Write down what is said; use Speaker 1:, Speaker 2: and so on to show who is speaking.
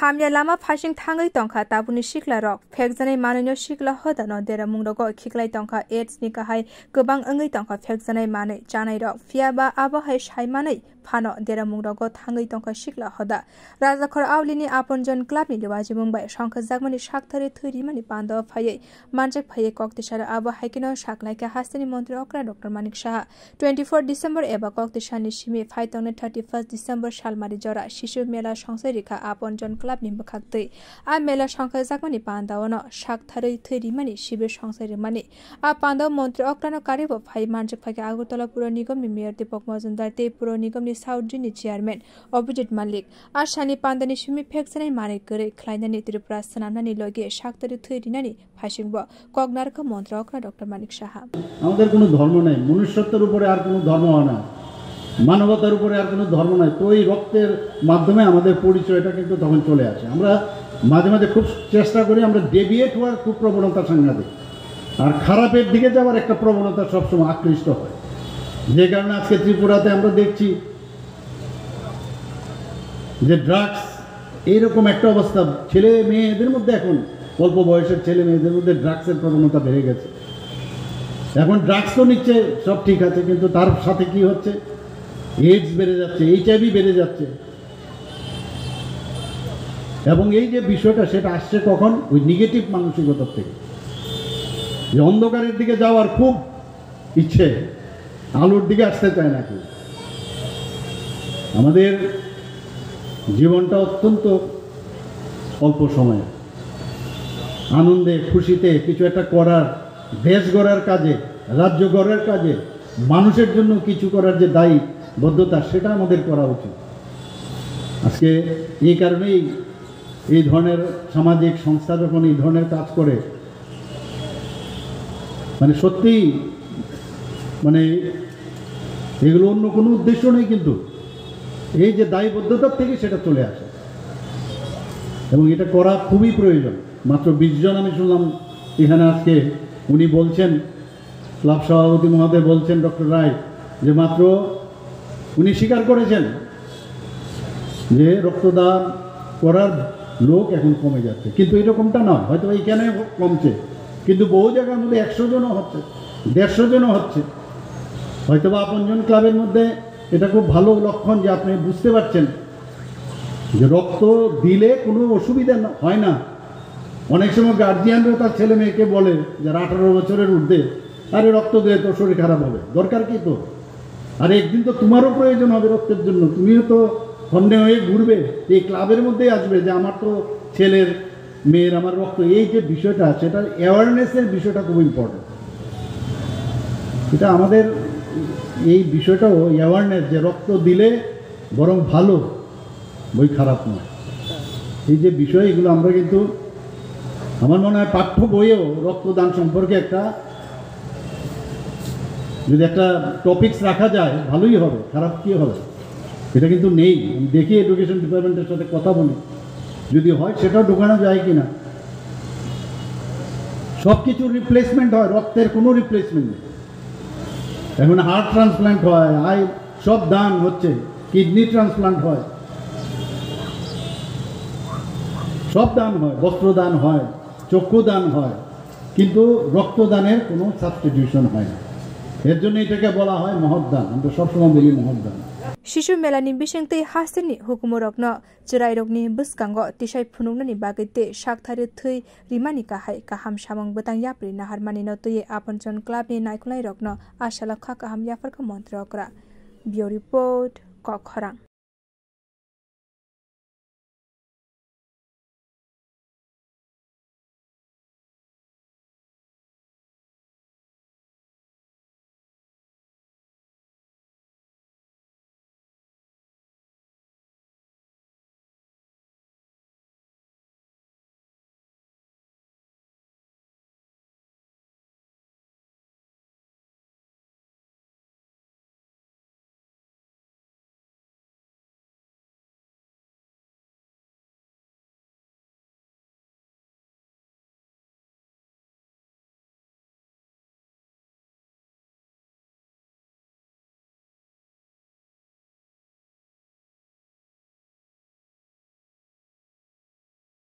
Speaker 1: hamya lama phasing thangai tongkha tabuni sikla rok phekjanai manunyo sikla hodano dera mungrogo khiklai tongkha AIDS ni kahai gobang angai tongkha phekjanai manai chanai rok fiaba abo hai saimanai phano dera mungrogo thangai tongkha sikla hoda rajakhor awlini aponjon club ni lewaji mumbai songkha jagmani sakthari thuri mani pando phayai manjak phayai koktisara abo haikino saklaika hastani mantri okra Dr. Manik Saha 24 December eba koktisani simi phaitone 31 December salmari jora शिशु मेला संसार रेखा आपोनजन club नि बखाक्तै आ मेला संख्या जाकमानि पान्दावन साकथारै थैरिमानि शिविर संसार मानि आ पान्दाव मन्त्री अक्रानो कार्यब phi मानजक फाके Agartala पुर निगम नि मेयर दीपक मजुमदार ते पुर निगम नि साउथ नि चेयरमैन अभिजित मल्लिक आ सानि पान्दानि सिमि फेक्सनै माने गरे खलाइनानि त्रिपुरा सनामनानि लगे साकथारै थैरिनानि फासिंब कगनारक मन्त्री अक्रा डॉक्टर मानिक साहा
Speaker 2: আমাদের কোনো ধর্ম নাই মনুষ্যত্বের উপরে আর কোনো ধর্ম হয় না মানবতার উপরে আর কোনো ধর্ম নাই তো এই রক্তের মাধ্যমে আমাদের পরিচয়টা কিন্তু তখন চলে আসে আমরা মাঝে মাঝে খুব চেষ্টা করি আমরা ডেভিয়েট হওয়ার খুব প্রবণতা সাংঘাতিক আর খারাপের দিকে যাওয়ার একটা প্রবণতা সবসময় আকৃষ্ট হয় যে কারণে আজকে ত্রিপুরাতে আমরা দেখছি যে ড্রাগস এইরকম একটা অবস্থা ছেলে মেয়েদের মধ্যে এখন অল্প বয়সের ছেলে মেয়েদের মধ্যে ড্রাগসের প্রবণতা বেড়ে গেছে এখন ড্রাগস তো নিচ্ছে সব ঠিক আছে কিন্তু তার সাথে কি হচ্ছে AIDS বেড়ে যাচ্ছে HIV বেড়ে যাচ্ছে এবং এই যে বিষয়টা সেটা আসছে কখন ওই নেগেটিভ মানসিকতার থেকে যে অন্ধকারের দিকে যাওয়ার খুব ইচ্ছে আলোর দিকে আসতে চায় না কেউ আমাদের জীবনটা অত্যন্ত অল্প সময়ে আনন্দে খুশিতে কিছু একটা করার দেশ গড়ার কাজে রাজ্য গড়ার কাজে মানুষের জন্য কিছু করার যে দায়বদ্ধতা সেটা আমাদের করা উচিত আজকে এই কারণেই এই ধরনের সামাজিক সংস্থা যখন এই ধরনের কাজ করে মানে সত্যি মানে এগুলো অন্য কোনো উদ্দেশ্য নেই কিন্তু এই যে দায়বদ্ধতার থেকে সেটা চলে আসে এবং এটা করা খুবই প্রয়োজন মাত্র 20 জন আমি শুনলাম এখানে আজকে উনি বলছেন ক্লাব সভাপতি মহোদয় বলছেন ডক্টর রায় যে মাত্র উনি স্বীকার করেছেন যে রক্তদান করার লোক এখন কমে যাচ্ছে কিন্তু এরকমটা নয় হয়তো এইখানে কমছে কিন্তু বহু জায়গার মধ্যে 100 জনও হচ্ছে 150 জনও হচ্ছে হয়তো বা আপনজন ক্লাবের মধ্যে এটা খুব ভালো লক্ষণ যে আপনি বুঝতে পারছেন যে রক্ত দিলে কোনো অসুবিধা হয় না অনেক সময় গার্জিয়ানরা তার ছেলে মেয়েকে বলে যারা 18 বছরের ঊর্ধ্বে আরে রক্ত দিয়ে তো শরীর খারাপ হবে দরকার কি তো আরে একদিন তো তোমারও প্রয়োজন হবে রক্তের জন্য তুমিও তো সন্দেহ হয়ে ঘুরবে এই ক্লাবের মধ্যেই আসবে যে আমার তো ছেলের মেয়ের আমার রক্ত এই যে বিষয়টা সেটা অ্যাওয়ারনেসের বিষয়টা খুব ইম্পর্টেন্ট এটা আমাদের এই বিষয়টাও অ্যাওয়ারনেস যে রক্ত দিলে বরং ভালো বই খারাপ নয় এই যে বিষয় এগুলো আমরা কিন্তু আমার মনে হয় পাঠ্য বইয়েও রক্তদান সম্পর্কে একটা যদি একটা টপিকস রাখা যায় ভালোই হবে খারাপ কি হবে এটা কিন্তু নেই আমি দেখি এডুকেশন ডিপার্টমেন্টের সাথে কথা বলি যদি হয় সেটাও ঢোকানো যায় কিনা সব কিছুর রিপ্লেসমেন্ট হয় রক্তের কোনো রিপ্লেসমেন্ট নেই এখন হার্ট ট্রান্সপ্লান্ট হয় আই সব দান হচ্ছে কিডনি ট্রান্সপ্লান্ট হয় সব দান হয় বস্ত্রদান হয় চক্ষু দান হয় কিন্তু রক্তদানের কোনো সাবস্টিটিউশন হয় না এর জন্য এটাকে বলা হয় মহৎদান আমরা সবসময় বলি মহৎদান
Speaker 1: शिशु मेला नि बिसेंगतै हास्तेनि हुकुमरकनो चिराइरकनि बुस्कांगो तिसाइ फुनुंगनि बागैते साकथारि थै रिमानि काहाय काहाम सामंग बतां याप्रि नाहारमानि नतुये आपनजन क्लाबनि नायखलाइ रकनो आशालखा काहाम याफरखो मन्त्र अकरा बियो रिपोर्ट कखरां।